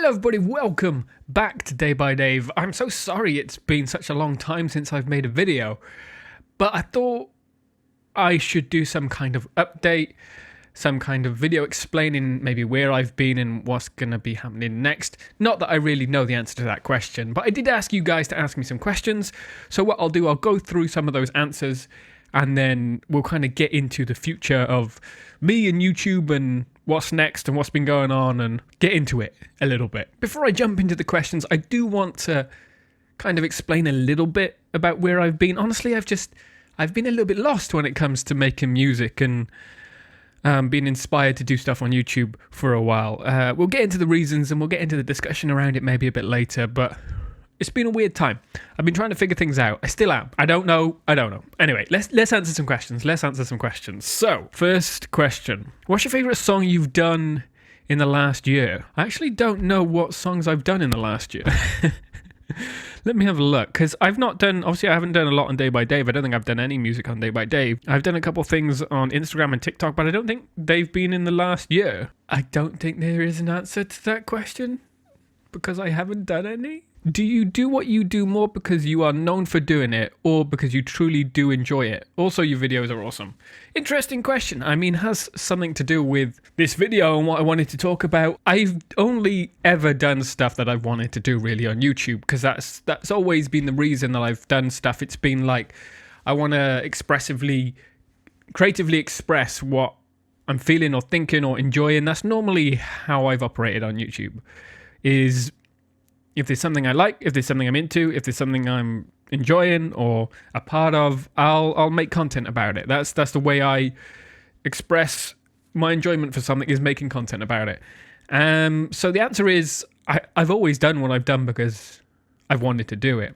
Hello everybody, welcome back to Day by Dave. I'm so sorry it's been such a long time since I've made a video, but I thought I should do some kind of update, some kind of video explaining maybe where I've been and what's going to be happening next. Not that I really know the answer to that question, but I did ask you guys to ask me some questions, so what I'll do, I'll go through some of those answers and then we'll kind of get into the future of me and YouTube and what's next and what's been going on and get into it a little bit. Before I jump into the questions, I do want to kind of explain a little bit about where I've been. Honestly, I've been a little bit lost when it comes to making music and being inspired to do stuff on YouTube for a while. We'll get into the reasons and we'll get into the discussion around it maybe a bit later, but it's been a weird time. I've been trying to figure things out. I still am. I don't know. Anyway, let's answer some questions. So, first question. What's your favourite song you've done in the last year? I actually don't know what songs I've done in the last year. Let me have a look, because I haven't done a lot on Day by Dave. I don't think I've done any music on Day by Dave. I've done a couple things on Instagram and TikTok, but I don't think they've been in the last year. I don't think there is an answer to that question, because I haven't done any. Do you do what you do more because you are known for doing it or because you truly do enjoy it? Also, your videos are awesome. Interesting question. I mean, has something to do with this video and what I wanted to talk about. I've only ever done stuff that I've wanted to do really on YouTube, because that's always been the reason that I've done stuff. It's been like I want to creatively express what I'm feeling or thinking or enjoying. That's normally how I've operated on YouTube. Is if there's something I like, if there's something I'm into, if there's something I'm enjoying or a part of, I'll make content about it. That's the way I express my enjoyment for something, is making content about it. So the answer is I've always done what I've done because I've wanted to do it.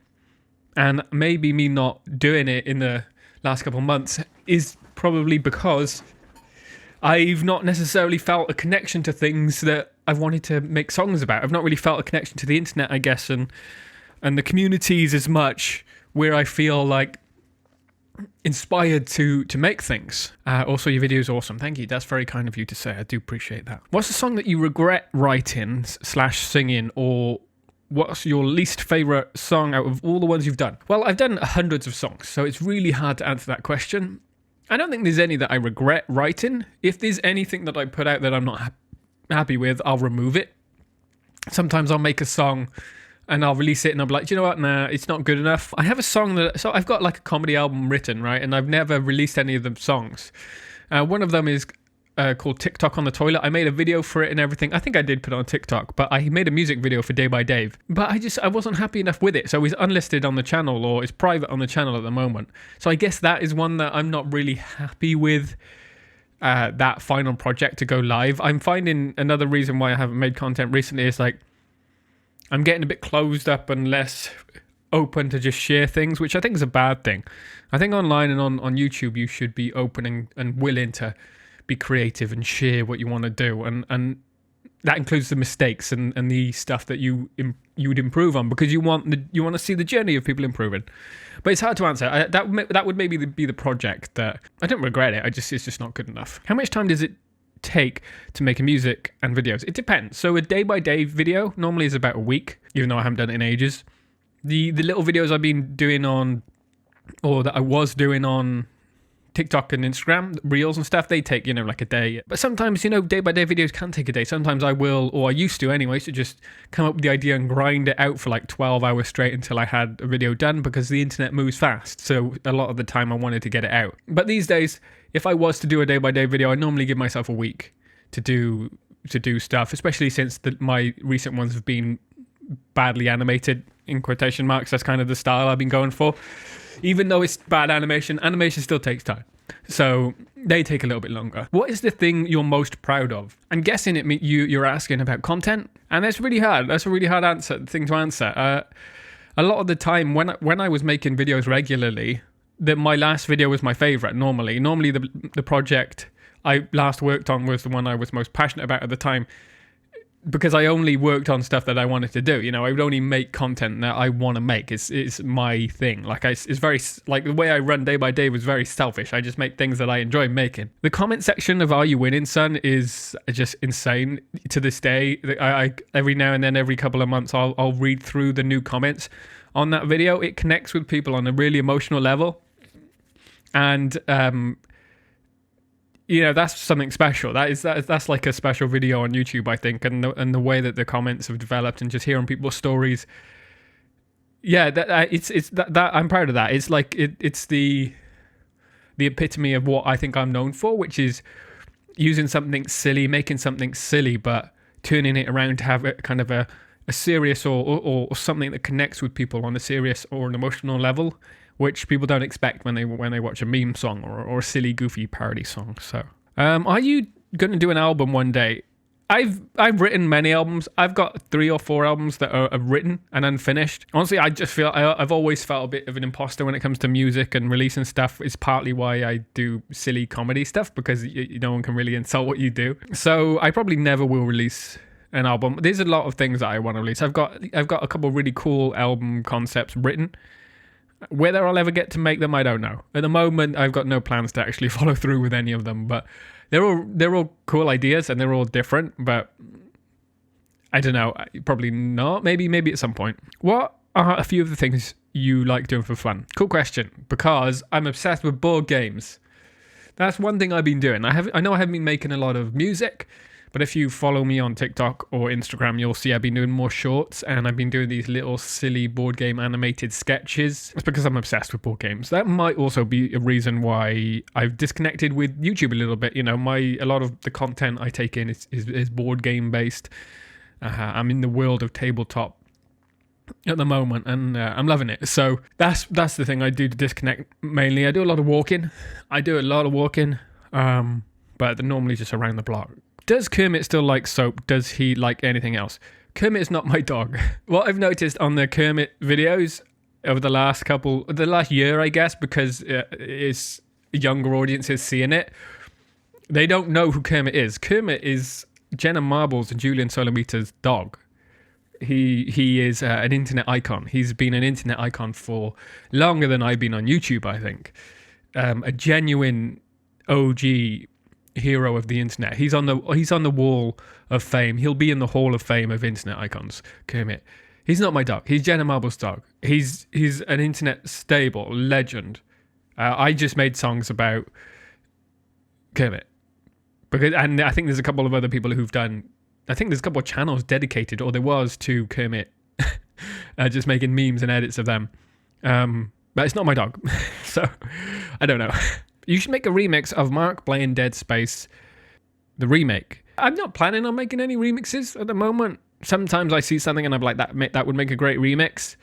And maybe me not doing it in the last couple of months is probably because I've not necessarily felt a connection to things that I've wanted to make songs about. I've not really felt a connection to the internet, I guess, and the communities as much, where I feel like inspired to make things. Also, your video is awesome. Thank you. That's very kind of you to say. I do appreciate that. What's the song that you regret writing / singing, or what's your least favourite song out of all the ones you've done? Well, I've done hundreds of songs, so it's really hard to answer that question. I don't think there's any that I regret writing. If there's anything that I put out that I'm not happy with, I'll remove it. Sometimes I'll make a song and I'll release it and I'll be like, do you know what? Nah, it's not good enough. I have a song so I've got like a comedy album written, right? And I've never released any of the songs. One of them is called TikTok on the Toilet. I made a video for it and everything. I think I did put it on TikTok, but I made a music video for Day by Dave. But I wasn't happy enough with it. So it's unlisted on the channel, or it's private on the channel at the moment. So I guess that is one that I'm not really happy with. That final project to go live. I'm finding another reason why I haven't made content recently is like I'm getting a bit closed up and less open to just share things, which I think is a bad thing. I think online and on YouTube you should be open and willing to be creative and share what you want to do, and that includes the mistakes and the stuff that you would improve on, because you want to see the journey of people improving. But it's hard to answer. That would maybe be the project that I don't regret it. It's just not good enough. How much time does it take to make a music and videos? It depends. So a Day by Day video normally is about a week, even though I haven't done it in ages. The little videos I've been doing on, or that I was doing on TikTok and Instagram, Reels and stuff, they take, like a day. But sometimes, Day by Day videos can take a day. Sometimes I will, or I used to anyway, to just come up with the idea and grind it out for like 12 hours straight until I had a video done, because the internet moves fast. So a lot of the time I wanted to get it out. But these days, if I was to do a Day by Day video, I normally give myself a week to do stuff, especially since my recent ones have been badly animated, in quotation marks. That's kind of the style I've been going for. Even though it's bad animation still takes time. So they take a little bit longer. What is the thing you're most proud of? I'm guessing you're asking about content, and that's really hard. That's a really hard thing to answer. A lot of the time when I was making videos regularly, my last video was my favorite normally. Normally the project I last worked on was the one I was most passionate about at the time. because I only worked on stuff that I wanted to do. I would only make content that I want to make. It's my thing. Like it's very, like the way I run day by day was very selfish. I just make things that I enjoy making. The comment section of Are You Winning, Son is just insane to this day. I every now and then, every couple of months, I'll read through the new comments on that video. It connects with people on a really emotional level, and that's something special. That's like a special video on YouTube, I think, and the way that the comments have developed, and just hearing people's stories. Yeah, that I'm proud of that. It's like it's the epitome of what I think I'm known for, which is using something silly, making something silly, but turning it around to have a kind of a serious or something that connects with people on a serious or an emotional level, which people don't expect when they watch a meme song or a silly, goofy parody song. So, are you going to do an album one day? I've written many albums. I've got 3 or 4 albums that are written and unfinished. Honestly, I just feel I've always felt a bit of an imposter when it comes to music and releasing stuff. It's partly why I do silly comedy stuff, because no one can really insult what you do. So I probably never will release an album. There's a lot of things that I want to release. I've got a couple of really cool album concepts written. Whether I'll ever get to make them, I don't know. At the moment, I've got no plans to actually follow through with any of them, but they're all cool ideas and they're all different, but I don't know. Probably not. Maybe at some point. What are a few of the things you like doing for fun? Cool question, because I'm obsessed with board games. That's one thing I've been doing. I know I haven't been making a lot of music, but if you follow me on TikTok or Instagram, you'll see I've been doing more shorts, and I've been doing these little silly board game animated sketches. It's because I'm obsessed with board games. That might also be a reason why I've disconnected with YouTube a little bit. A lot of the content I take in is board game based. I'm in the world of tabletop at the moment, and I'm loving it. So that's the thing I do to disconnect mainly. I do a lot of walking. But they're normally just around the block. Does Kermit still like soap? Does he like anything else? Kermit is not my dog. What I've noticed on the Kermit videos over the last year, I guess, because it's younger audiences seeing it, they don't know who Kermit is. Kermit is Jenna Marbles and Julian Solomita's dog. He is an internet icon. He's been an internet icon for longer than I've been on YouTube, I think. A genuine OG hero of the internet. He's on the wall of fame. He'll be in the hall of fame of internet icons. Kermit. He's not my dog. He's Jenna Marbles' dog. He's an internet stable legend. I just made songs about Kermit, and I think there's a couple of other people who've done. I think there's a couple of channels dedicated, or there was, to Kermit, just making memes and edits of them. But it's not my dog, so I don't know. You should make a remix of Mark playing Dead Space, the remake. I'm not planning on making any remixes at the moment. Sometimes I see something and I'm like, that would make a great remix.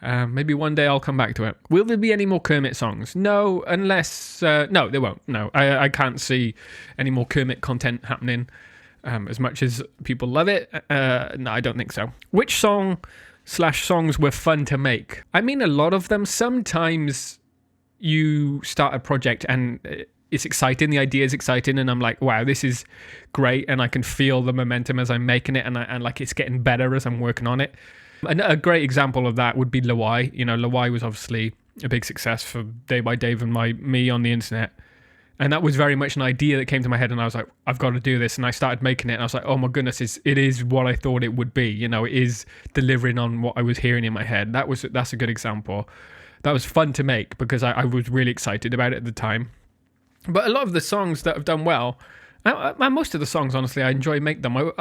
Maybe one day I'll come back to it. Will there be any more Kermit songs? No, unless... no, there won't. No, I can't see any more Kermit content happening as much as people love it. No, I don't think so. Which songs were fun to make? I mean, a lot of them. Sometimes you start a project and it's exciting, the idea is exciting, and I'm like, wow, this is great, and I can feel the momentum as I'm making it, and like it's getting better as I'm working on it. And a great example of that would be Lawai. Lawai was obviously a big success for Day by Dave and me on the internet, and that was very much an idea that came to my head, and I was like, I've got to do this, and I started making it, and I was like, oh my goodness, it is what I thought it would be. It is delivering on what I was hearing in my head. That's a good example. That was fun to make because I was really excited about it at the time. But a lot of the songs that have done well, and most of the songs, honestly, I enjoy making them.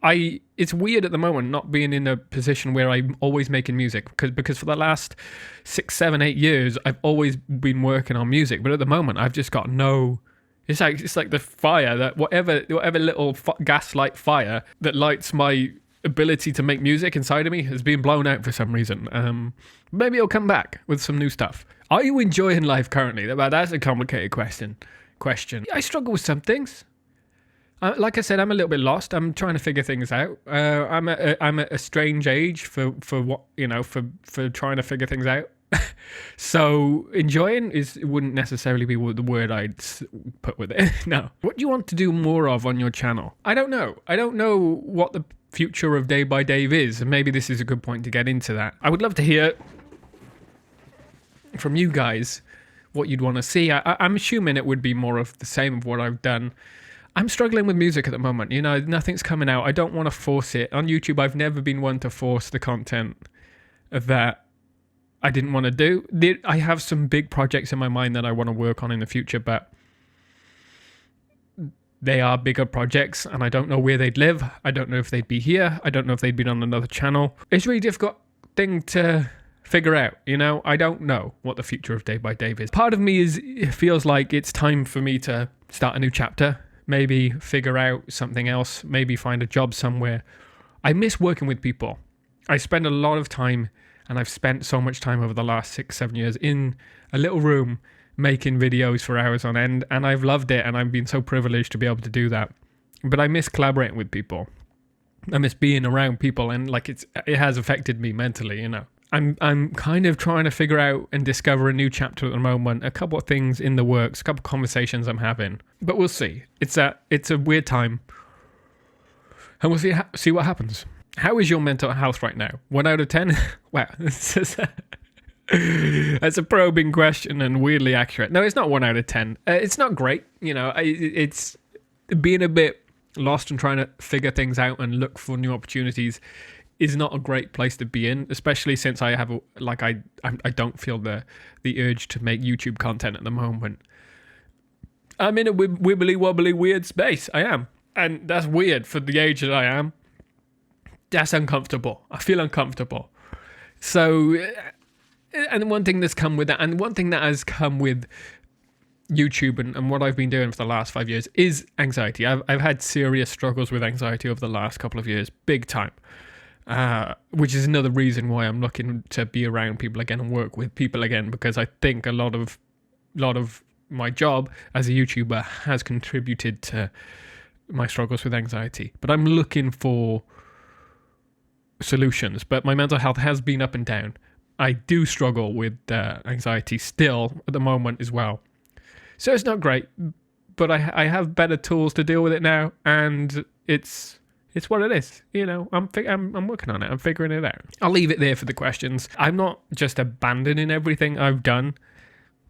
It's weird at the moment not being in a position where I'm always making music, because for the last 6, 7, 8 years, I've always been working on music. But at the moment, I've just got no... It's like the fire, that whatever little gaslight fire that lights my ability to make music inside of me has been blown out for some reason. Maybe it'll come back with some new stuff. Are you enjoying life currently? That's a complicated question. I struggle with some things. Like I said, I'm a little bit lost. I'm trying to figure things out. I'm at a strange age for what for trying to figure things out. So enjoying wouldn't necessarily be the word I'd put with it. No. What do you want to do more of on your channel? I don't know. I don't know what the future of Day by Dave is, and maybe this is a good point to get into that. I would love to hear from you guys what you'd want to see. I'm assuming it would be more of the same of what I've done. I'm struggling with music at the moment. You know, nothing's coming out. I don't want to force it. On YouTube, I've never been one to force the content that I didn't want to do. I have some big projects in my mind that I want to work on in the future, but they are bigger projects and I don't know where they'd live. I don't know if they'd be here. I don't know if they'd be on another channel. It's a really difficult thing to figure out, you know? I don't know what the future of Day by Dave is. Part of me it feels like it's time for me to start a new chapter. Maybe figure out something else, maybe find a job somewhere. I miss working with people. I spend a lot of time, and I've spent so much time over the last 6-7 years in a little room making videos for hours on end, and I've loved it, and I've been so privileged to be able to do that. But I miss collaborating with people. I miss being around people, and like it has affected me mentally, you know. I'm kind of trying to figure out and discover a new chapter at the moment. A couple of things in the works, a couple of conversations I'm having, but we'll see. It's a weird time, and we'll see what happens. How is your mental health right now? 1 out of 10? Wow, that's a probing question and weirdly accurate. No, it's not 1 out of 10. It's not great. You know, it's being a bit lost and trying to figure things out and look for new opportunities is not a great place to be in, especially since I have I don't feel the urge to make YouTube content at the moment. I'm in a wibbly wobbly weird space. I am, and that's weird for the age that I am. That's uncomfortable. I feel uncomfortable. So, and one thing that's come with that, and one thing that has come with YouTube and what I've been doing for the last 5 years is anxiety. I've had serious struggles with anxiety over the last couple of years, big time. Which is another reason why I'm looking to be around people again and work with people again, because I think a lot of my job as a YouTuber has contributed to my struggles with anxiety. But I'm looking for solutions. But my mental health has been up and down. I do struggle with anxiety still at the moment as well. So it's not great, but I have better tools to deal with it now, and it's what it is, you know. I'm working on it. I'm figuring it out. I'll leave it there for the questions. I'm not just abandoning everything I've done,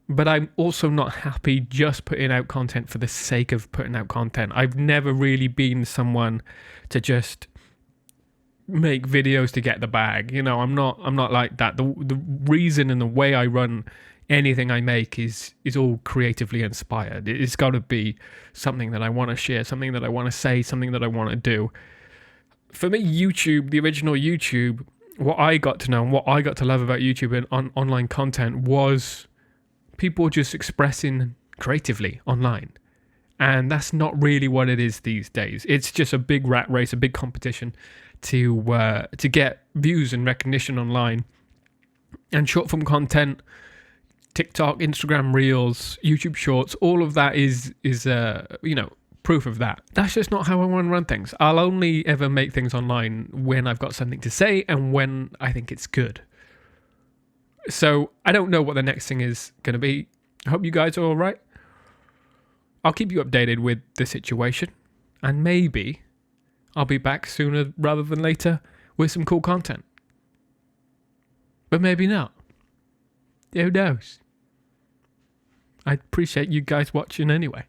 but I'm also not happy just putting out content for the sake of putting out content. I've never really been someone to just make videos to get the bag. You know, I'm not like that. The reason and the way I run anything I make is all creatively inspired. It's got to be something that I want to share, something that I want to say, something that I want to do. For me, YouTube, the original YouTube, what I got to know and what I got to love about YouTube and online content was people just expressing creatively online. And that's not really what it is these days. It's just a big rat race, a big competition to get views and recognition online. And short form content, TikTok, Instagram Reels, YouTube Shorts, all of that is proof of that. That's just not how I want to run things. I'll only ever make things online when I've got something to say and when I think it's good. So I don't know what the next thing is going to be. I hope you guys are all right. I'll keep you updated with the situation, and maybe I'll be back sooner rather than later with some cool content. But maybe not. Who knows? I appreciate you guys watching anyway.